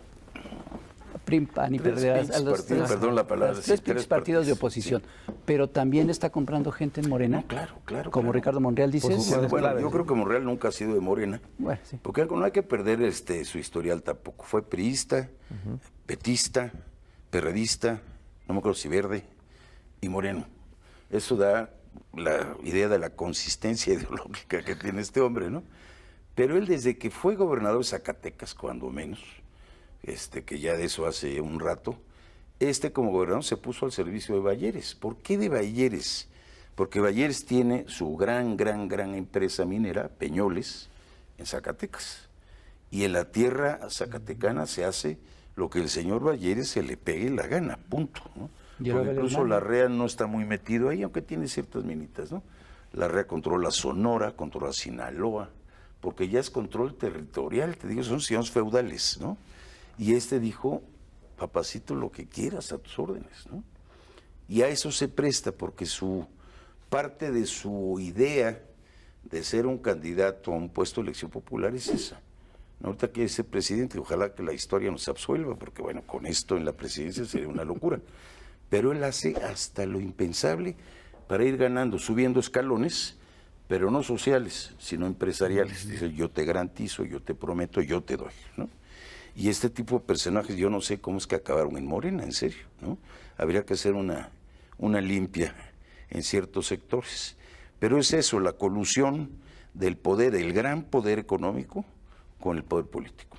PRI, PAN y Tres PRD, a pinches los partidos, 3, perdón la palabra, los sí, 3 tres pinches partidos de partidos, oposición, pero también está comprando gente en Morena, Claro. como Ricardo Monreal dices. Posiciones Bueno, claves. yo creo que Monreal nunca ha sido de Morena. Bueno, sí. Porque no hay que perder su historial tampoco. Fue priista, petista, perredista, no me acuerdo si verde, y moreno. Eso da la idea de la consistencia ideológica que tiene este hombre, ¿no? Pero él desde que fue gobernador de Zacatecas, cuando menos, que ya de eso hace un rato, como gobernador se puso al servicio de Bayeres. ¿Por qué de Bayeres? Porque Bayeres tiene su gran empresa minera, Peñoles, en Zacatecas. Y en la tierra zacatecana se hace lo que el señor Bayeres se le pegue la gana, punto, ¿no? Y Porque ahora incluso Alemania. Larrea no está muy metido ahí, aunque tiene ciertas minitas, ¿no? Larrea controla Sonora, controla Sinaloa, porque ya es control territorial, te digo, son ciudades feudales, ¿no? Y dijo, papacito, lo que quieras, a tus órdenes, ¿no? Y a eso se presta, porque parte de su idea de ser un candidato a un puesto de elección popular es esa. Ahorita quiere ser presidente, ojalá que la historia nos absuelva, porque bueno, con esto en la presidencia sería una locura. Pero él hace hasta lo impensable para ir ganando, subiendo escalones, pero no sociales, sino empresariales. Dice, yo te garantizo, yo te prometo, yo te doy, ¿no? Y este tipo de personajes, yo no sé cómo es que acabaron en Morena, en serio, ¿no? Habría que hacer una limpia en ciertos sectores. Pero es eso, la colusión del poder, el gran poder económico, con el poder político,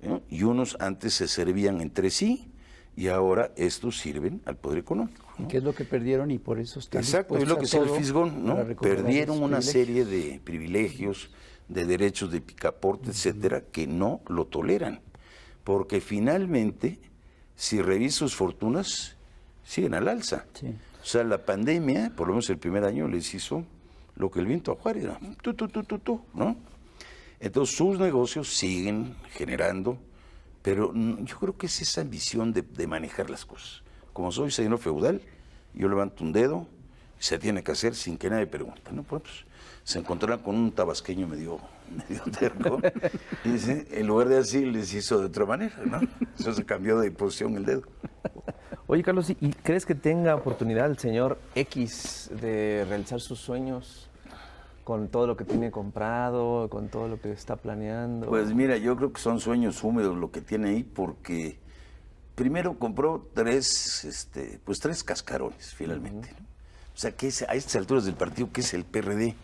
¿no? Y unos antes se servían entre sí y ahora estos sirven al poder económico, ¿no? ¿Qué es lo que perdieron y por eso están Exacto, es lo que es dispuestos a el todo fisgón, ¿no? para recuperar Perdieron esos una privilegios? serie de privilegios, de derechos de picaporte, etcétera, que no lo toleran. Porque finalmente, si revisas sus fortunas, siguen al alza. Sí. O sea, la pandemia, por lo menos el primer año, les hizo lo que el viento a Juárez, ¿no? Entonces sus negocios siguen generando, pero yo creo que es esa ambición de manejar las cosas. Como soy señor feudal, yo levanto un dedo, se tiene que hacer sin que nadie pregunte, ¿no? Pues se encontraron con un tabasqueño medio terco, y dice, en lugar de así, les hizo de otra manera, ¿no? Eso se cambió de posición el dedo. Oye, Carlos, ¿y crees que tenga oportunidad el señor X de realizar sus sueños con todo lo que tiene comprado, con todo lo que está planeando? Pues mira, yo creo que son sueños húmedos lo que tiene ahí, porque primero compró 3 cascarones, finalmente, ¿no? O sea, que a estas alturas del partido, ¿qué es el PRD?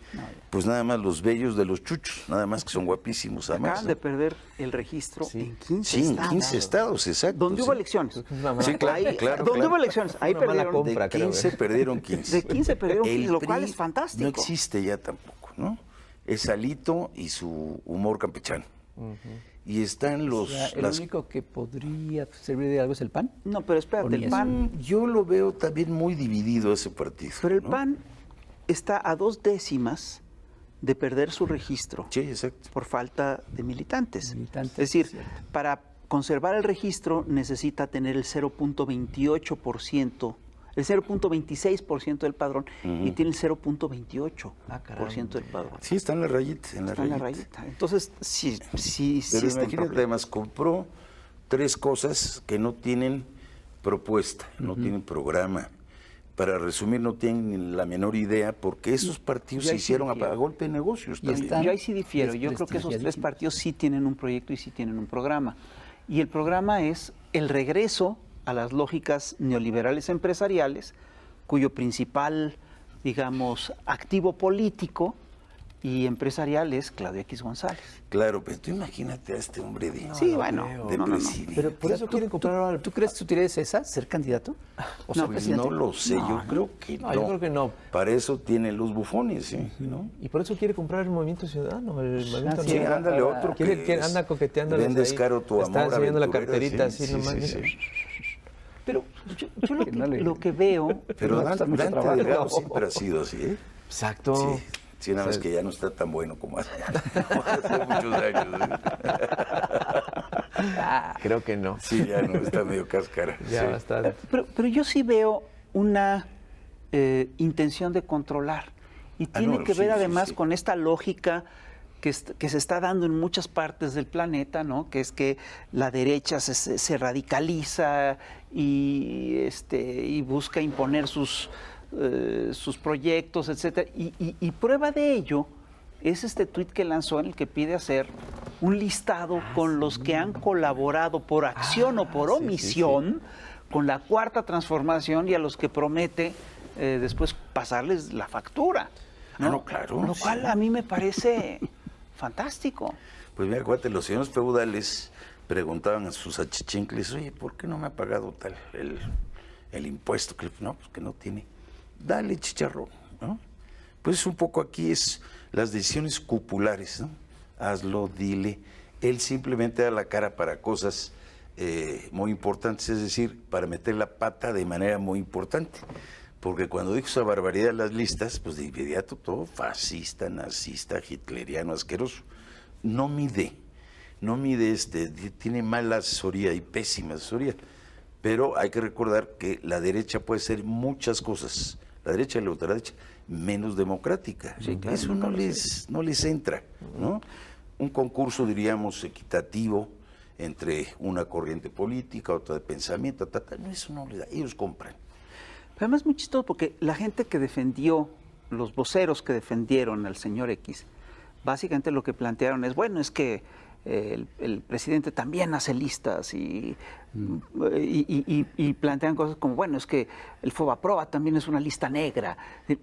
Pues nada más los bellos de los chuchos, nada más que son guapísimos, además, Acaban ¿no? de perder el registro en 15 Sí, en estados. 15 estados, exacto. ¿Dónde hubo sí. elecciones? Es una mala Sí, claro, Ahí- claro. ¿Dónde claro. hubo elecciones? Ahí Una mala perdieron. compra. De creo, 15 perdieron 15. De 15 perdieron El 15, lo cual PRI es fantástico. No existe ya tampoco, ¿no? Es Alito y su humor campechano. Y están O sea, el único que podría servir de algo es el PAN. No, pero ¿O espérate, ni el eso? PAN, Yo lo veo también muy dividido ese partido. pero el ¿no? PAN está a 2 décimas de perder su registro Sí, exacto. por falta de militantes. Militantes, Es decir, cierto. para conservar el registro necesita tener el 0.28%, el 0.26% del padrón y tiene el 0.28% del padrón. Sí, está en la rayita. Está en la rayita. Entonces, sí Pero está en imagínate, problema. además, compró 3 cosas que no tienen propuesta, no tienen programa. Para resumir, no tienen la menor idea, porque esos partidos yo se ahí sí hicieron a difiero. golpe de negocios. Y también. están Yo ahí sí difiero. Yo creo que esos 3 desprestigiadísimos. partidos sí tienen un proyecto y sí tienen un programa. Y el programa es el regreso a las lógicas neoliberales empresariales, cuyo principal, digamos, activo político y empresarial es Claudio X González. Claro, pero tú imagínate a este hombre de, Sí, bueno, de no. presidente. Pero por eso quieren comprar ahora... ¿Tú crees que tú tienes esa, ser candidato? ¿O ser Pues presidente? no lo sé, yo creo que no. yo creo que no. Para eso tienen los bufones, ¿sí? ¿No? Y por eso quiere comprar el Movimiento Ciudadano, el Movimiento sí, Sí, Nuevo. ándale, otro Que anda coqueteando. vendes caro tu amor, está enseñando la aventurera, carterita sí, así sí, nomás. sí, mira. sí. Pero yo no lo que veo... Pero va a costar mucho Dante trabajo. Delgado siempre ha sido así, ¿eh? Exacto. Sí, sí, nada más que ya no está tan bueno como hace muchos años. Creo que no. Sí, ya no, está medio cáscara. Ya sí. bastante. Pero yo sí veo una intención de controlar. Y tiene no, que sí, ver sí, además sí. con esta lógica que se está dando en muchas partes del planeta, ¿no? Que es que la derecha se radicaliza y busca imponer sus proyectos, etcétera. Y prueba de ello es este tuit que lanzó en el que pide hacer un listado con los que han colaborado por acción o por omisión con la Cuarta Transformación y a los que promete después pasarles la factura. ¿no? No, claro. Lo cual a mí me parece fantástico. Pues mira, acuérdate, los señores feudales preguntaban a sus achichincles, oye, ¿por qué no me ha pagado tal el impuesto? No, pues que no tiene. Dale, chicharrón, ¿no? Pues un poco aquí es las decisiones cupulares, ¿no? Hazlo, dile. Él simplemente da la cara para cosas muy importantes, es decir, para meter la pata de manera muy importante. Porque cuando dijo esa barbaridad en las listas, pues de inmediato todo fascista, nazista, hitleriano, asqueroso. No mide, tiene mala asesoría y pésima asesoría. Pero hay que recordar que la derecha puede ser muchas cosas, la derecha y la ultraderecha, menos democrática. Sí, claro, eso no les entra, ¿no? Un concurso, diríamos, equitativo entre una corriente política, otra de pensamiento, no, eso no les da, ellos compran. Pero además es muy chistoso porque la gente que defendió, los voceros que defendieron al señor X, básicamente lo que plantearon es, bueno, es que el presidente también hace listas y plantean cosas como, bueno, es que el Fobaproa también es una lista negra.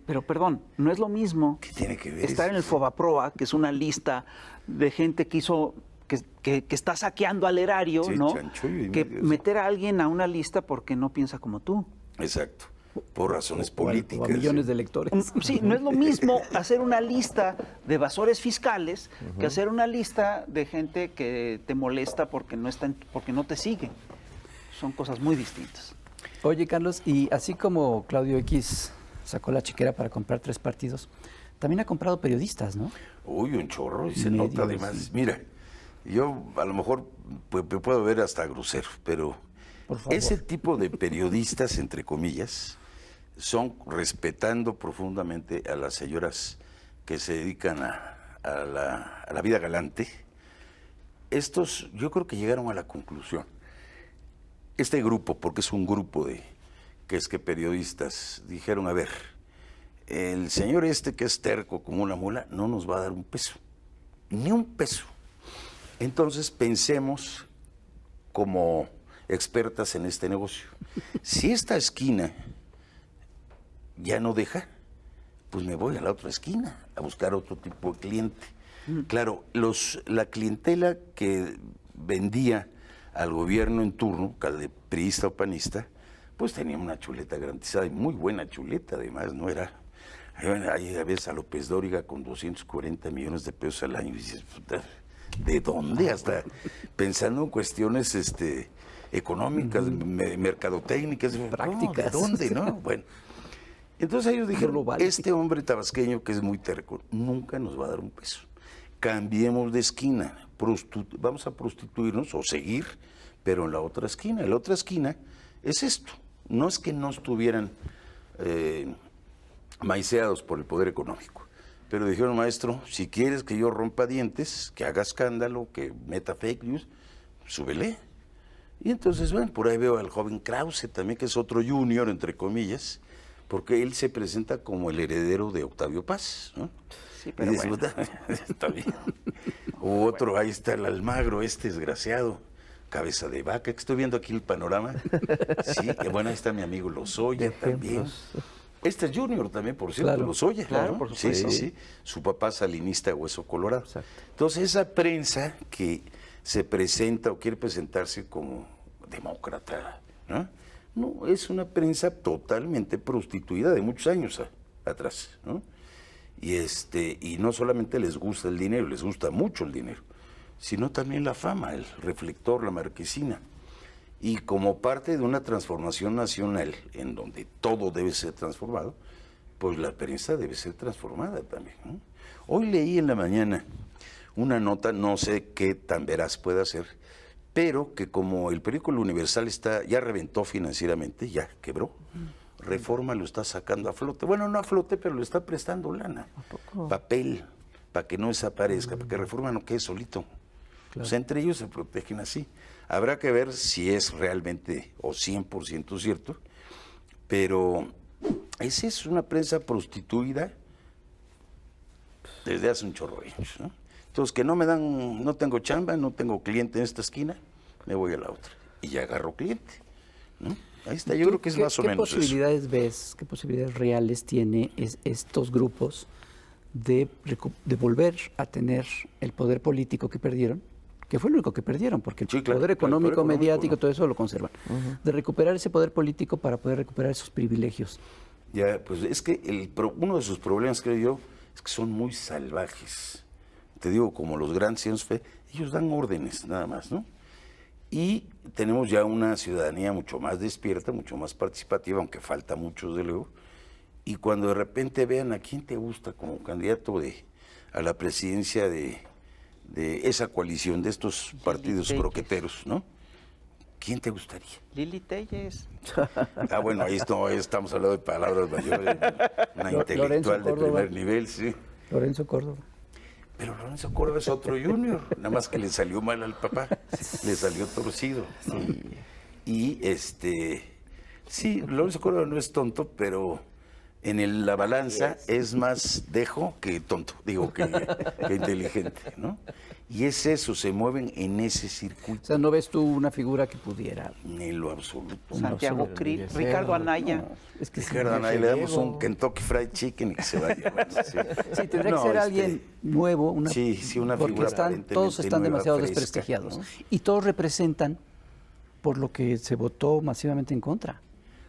Pero perdón, no es lo mismo ¿Qué tiene que ver estar eso? en el Fobaproa, que es una lista de gente que hizo... Que está saqueando al erario, Sí, ¿no? chanchullo y Que medio, sí. meter a alguien a una lista porque no piensa como tú. Exacto, por razones O políticas. a millones de electores. Sí, no es lo mismo hacer una lista de evasores fiscales que hacer una lista de gente que te molesta porque no te sigue. Son cosas muy distintas. Oye, Carlos, y así como Claudio X sacó la chequera para comprar 3 partidos, también ha comprado periodistas, ¿no? Uy, un chorro, y se Medios, nota además. sí. Mira, yo a lo mejor me puedo ver hasta grosero, pero Por favor. ese tipo de periodistas, entre comillas, son respetando profundamente a las señoras que se dedican a la vida galante. Estos, yo creo que llegaron a la conclusión. Este grupo, porque es un grupo que periodistas dijeron, a ver, el señor que es terco como una mula, no nos va a dar un peso, ni un peso. Entonces pensemos como expertas en este negocio. Si esta esquina ya no deja, pues me voy a la otra esquina a buscar otro tipo de cliente. Claro, la clientela que vendía al gobierno en turno, de priista o panista, pues tenía una chuleta garantizada y muy buena chuleta, además, no era... Ahí ves a López Dóriga con 240 millones de pesos al año y dices, puta, ¿de dónde? Hasta pensando en cuestiones económicas, mercadotécnicas, Prácticas. ¿de dónde? ¿No? Bueno, entonces ellos dijeron, Global. este hombre tabasqueño que es muy terco, nunca nos va a dar un peso. Cambiemos de esquina, vamos a prostituirnos o seguir, pero en la otra esquina. La otra esquina es esto. No es que no estuvieran maiceados por el poder económico, pero dijeron, maestro, si quieres que yo rompa dientes, que haga escándalo, que meta fake news, súbele. Y entonces, bueno, por ahí veo al joven Krause también, que es otro junior, entre comillas, porque él se presenta como el heredero de Octavio Paz, ¿no? Sí, pero Y dices, bueno. "Puta, está bien". O otro, ahí está el Almagro, desgraciado, cabeza de vaca, que estoy viendo aquí el panorama. Sí, que bueno, ahí está mi amigo Lozoya también. Este es Junior también, por cierto, Claro. Lozoya. Claro, ¿no? por Sí, supuesto. sí. Su papá salinista de Hueso Colorado. Exacto. Entonces, esa prensa que se presenta o quiere presentarse como demócrata, no, es una prensa totalmente prostituida de muchos años atrás, ¿no? Y no solamente les gusta el dinero, les gusta mucho el dinero, sino también la fama, el reflector, la marquesina. Y como parte de una transformación nacional en donde todo debe ser transformado, pues la prensa debe ser transformada también, ¿no? Hoy leí en la mañana una nota, no sé qué tan veraz pueda ser, pero que como el periódico El Universal ya reventó financieramente, ya quebró, Reforma lo está sacando a flote. Bueno, no a flote, pero le está prestando lana, papel, para que no desaparezca, para que Reforma no quede solito. O sea, entre ellos se protegen así. Habrá que ver si es realmente o 100% cierto, pero esa es una prensa prostituida desde hace un chorro de años, ¿no? Entonces, que no tengo chamba, no tengo cliente en esta esquina, me voy a la otra y ya agarro cliente, ¿no? Ahí está, yo creo que es más o menos ¿Qué posibilidades ves, qué posibilidades reales tiene estos grupos de volver a tener el poder político que perdieron? Que fue lo único que perdieron, porque el Sí, claro, poder claro, económico, mediático, ¿no? todo eso lo conservan. De recuperar ese poder político para poder recuperar esos privilegios. Ya, pues es que uno de sus problemas, creo yo, es que son muy salvajes. Te digo, como los grandes ellos dan órdenes nada más, ¿no? Y tenemos ya una ciudadanía mucho más despierta, mucho más participativa, aunque falta mucho, desde luego. Y cuando de repente vean a quién te gusta como candidato a la presidencia de esa coalición, de estos partidos Telles. croqueteros, ¿no? ¿Quién te gustaría? Lili Telles. Ah, bueno, ahí estamos hablando de palabras mayores, una Lorenzo intelectual de Córdoba. primer nivel, sí. Lorenzo Córdoba. Pero Lorenzo Córdoba es otro Junior, nada más que le salió mal al papá, le salió torcido, ¿no? Y sí, Lorenzo Córdoba no es tonto, pero en la balanza es más dejo que tonto, digo que inteligente, ¿no? Y es eso, se mueven en ese O circuito, sea, ¿no ves tú una figura que pudiera? en lo absoluto. Santiago Krill, Ricardo Anaya. Es que Ricardo Anaya, le damos un Kentucky Fried Chicken y que se vaya. Bueno, sí. Sí, tendría No, que ser alguien nuevo, sí, una porque figura todos aparentemente están nueva, demasiado fresca, desprestigiados. ¿no? Y todos representan por lo que se votó masivamente en contra.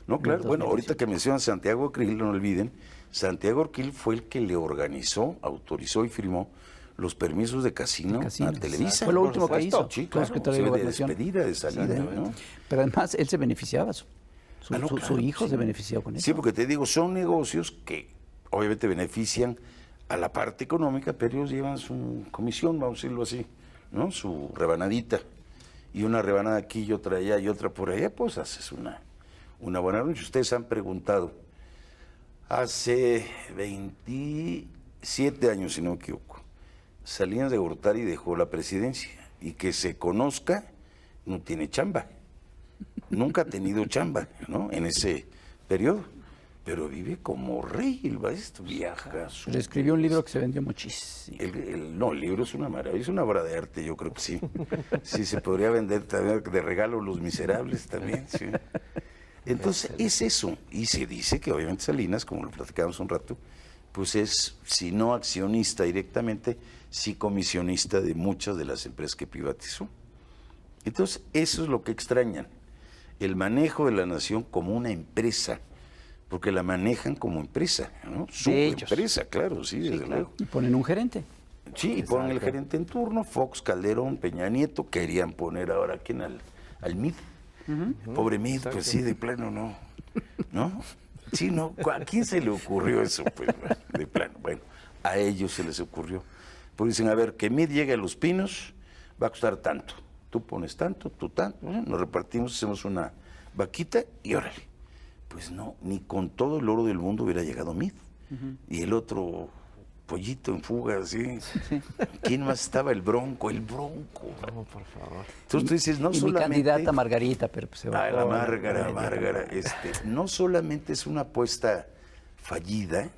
No, claro, En bueno, 2018. ahorita que mencionan Santiago Krill, no olviden, Santiago Krill fue el que le organizó, autorizó y firmó los permisos de casino, Casino. a Televisa. Fue lo último que Supuesto. hizo, Sí, como claro, secretario de de Gobernación. despedida, de salida, ¿no? Pero además él se beneficiaba, su Ah, no, claro, hijo sí. se benefició con eso. Sí, porque te digo, son negocios que obviamente benefician a la parte económica, pero ellos llevan su comisión, vamos a decirlo así, ¿no? Su rebanadita. Y una rebanada aquí y otra allá y otra por allá, pues haces una buena noche. Ustedes han preguntado, hace 27 años, si no me equivoco, Salinas de Gortari dejó la presidencia y que se conozca, no tiene chamba. Nunca ha tenido chamba, ¿no? En ese periodo. Pero vive como rey el maestro, viaja. Le escribió un libro que se vendió muchísimo. No, el libro es una maravilla, es una obra de arte, yo creo que sí. Sí, se podría vender también de regalo Los Miserables también, sí. Entonces, es eso. Y se dice que obviamente Salinas, como lo platicábamos un rato, pues es, si no accionista directamente, sí comisionista de muchas de las empresas que privatizó. Entonces, eso es lo que extrañan. El manejo de la nación como una empresa, porque la manejan como empresa, ¿no? Su ellos. empresa, claro, sí, desde luego. Y ponen un gerente. Sí, y ponen el gerente en turno, Fox, Calderón, Peña Nieto, querían poner ahora ¿quién? Al MID. Pobre MID, pues sí, de plano no. ¿No? Sí, no, ¿a quién se le ocurrió eso? Pues, de plano, bueno, a ellos se les ocurrió. Pues dicen, a ver, que MID llegue a Los Pinos, va a costar tanto. Tú pones tanto, tú tanto, nos repartimos, hacemos una vaquita y órale. Pues no, ni con todo el oro del mundo hubiera llegado MID. Y el otro pollito en fuga, así. ¿Quién más estaba? El Bronco. No, por favor. Entonces tú dices, no y solamente... mi candidata Margarita, pero pues se va. Ah, la Márgara. No solamente es una apuesta fallida,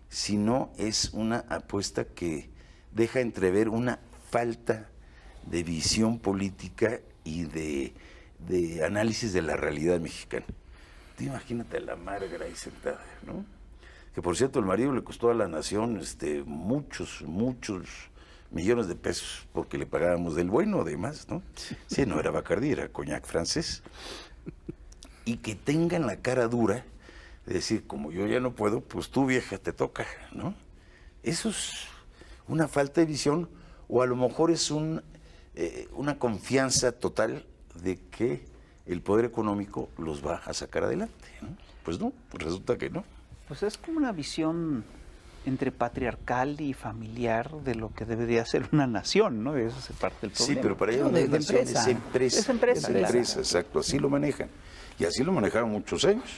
sino es una apuesta que deja entrever una falta de visión política y de análisis de la realidad mexicana. Tú imagínate a la Margra ahí sentada, ¿no? Que por cierto, el marido le costó a la nación muchos millones de pesos porque le pagábamos del bueno, además, ¿no? Sí, no era Bacardí, era coñac francés. Y que tengan la cara dura de decir, como yo ya no puedo, pues tú, vieja, te toca, ¿no? Eso es una falta de visión, o a lo mejor es una confianza total de que el poder económico los va a sacar adelante, ¿no? Pues no, resulta que no. Pues es como una visión entre patriarcal y familiar de lo que debería ser una nación, ¿no? Eso es parte del problema. Sí, pero para ellos No, no es de nación, empresa. es empresa. Es empresa, Es claro. empresa, exacto, así lo manejan. Y así lo manejaron muchos años.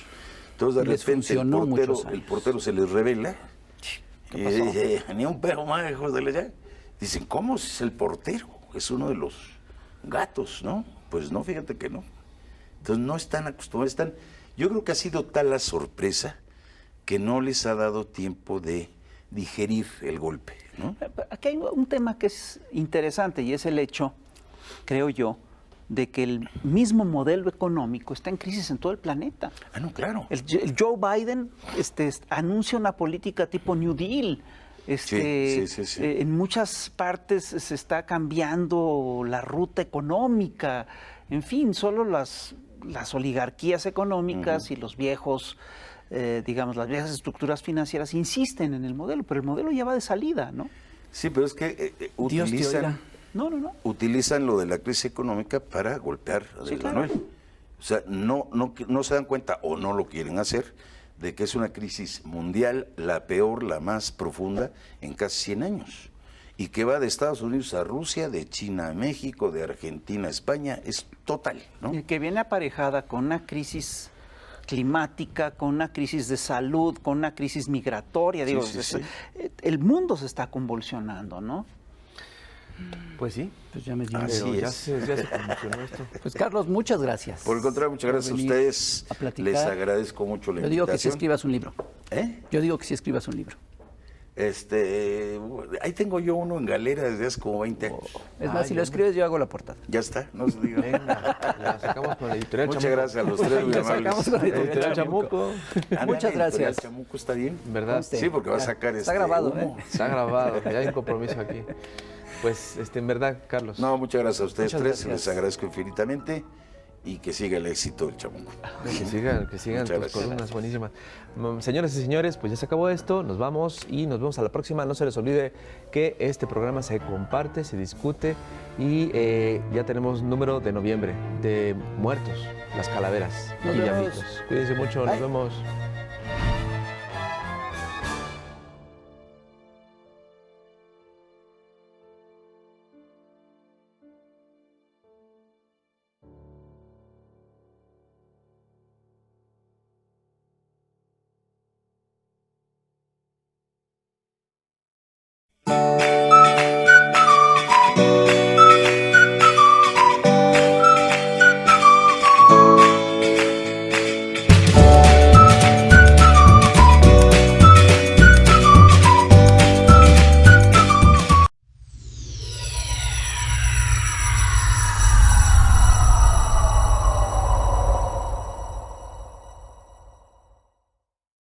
Entonces, de Les repente, funcionó muchos años. el portero se les revela y dice, ni un perro más, hijos de la ya. Dicen, ¿cómo si es el portero? Es uno de los gatos, ¿no? Pues no, fíjate que no. Entonces, no están acostumbrados, yo creo que ha sido tal la sorpresa que no les ha dado tiempo de digerir el golpe, ¿no? Aquí hay un tema que es interesante y es el hecho, creo yo, de que el mismo modelo económico está en crisis en todo el planeta. Ah, no, claro. El Joe Biden anuncia una política tipo New Deal. Sí. En muchas partes se está cambiando la ruta económica. En fin, solo las oligarquías económicas y los viejos, digamos, las viejas estructuras financieras insisten en el modelo, pero el modelo ya va de salida, ¿no? Sí, pero es que Dios te oiga. utilizan lo de la crisis económica para golpear a Sí, Andrés claro. Manuel. O sea, no se dan cuenta o no lo quieren hacer de que es una crisis mundial, la peor, la más profunda en casi 100 años. Y que va de Estados Unidos a Rusia, de China a México, de Argentina a España, es total, ¿no? Y que viene aparejada con una crisis climática, con una crisis de salud, con una crisis migratoria. Digo, sí. el mundo se está convulsionando, ¿no? Pues sí, Pues ya me dio. Así pero es. ya se conmocionó esto. Pues Carlos, muchas gracias. Por el contrario, muchas gracias a venir ustedes. a platicar. Les agradezco mucho la Yo digo que si invitación. escribas un libro. ¿Eh? Yo digo que si escribas un libro. Ahí tengo yo uno en galera desde hace como 20 años. Es más, si lo escribes, yo hago la portada. Ya está, no se diga. Venga, la sacamos con la editorial Muchas Chamuco. gracias a los tres, muy La amables. sacamos con la Editorial Chamuco. Ándale, Muchas editorial gracias. Chamuco, ¿está bien? ¿Verdad? Conste. Sí, porque va a Ya, sacar está grabado, humo. Está grabado, ya hay un compromiso aquí. Pues, en verdad, Carlos. No, muchas gracias a ustedes Muchas tres, gracias. les agradezco infinitamente y que siga el éxito del Chamuco. Que sigan Muchas tus gracias. columnas buenísimas. Señoras y señores, pues ya se acabó esto, nos vamos y nos vemos a la próxima. No se les olvide que este programa se comparte, se discute y ya tenemos número de noviembre de muertos, las calaveras Nos y vemos. diablitos. Cuídense mucho, nos Bye. vemos.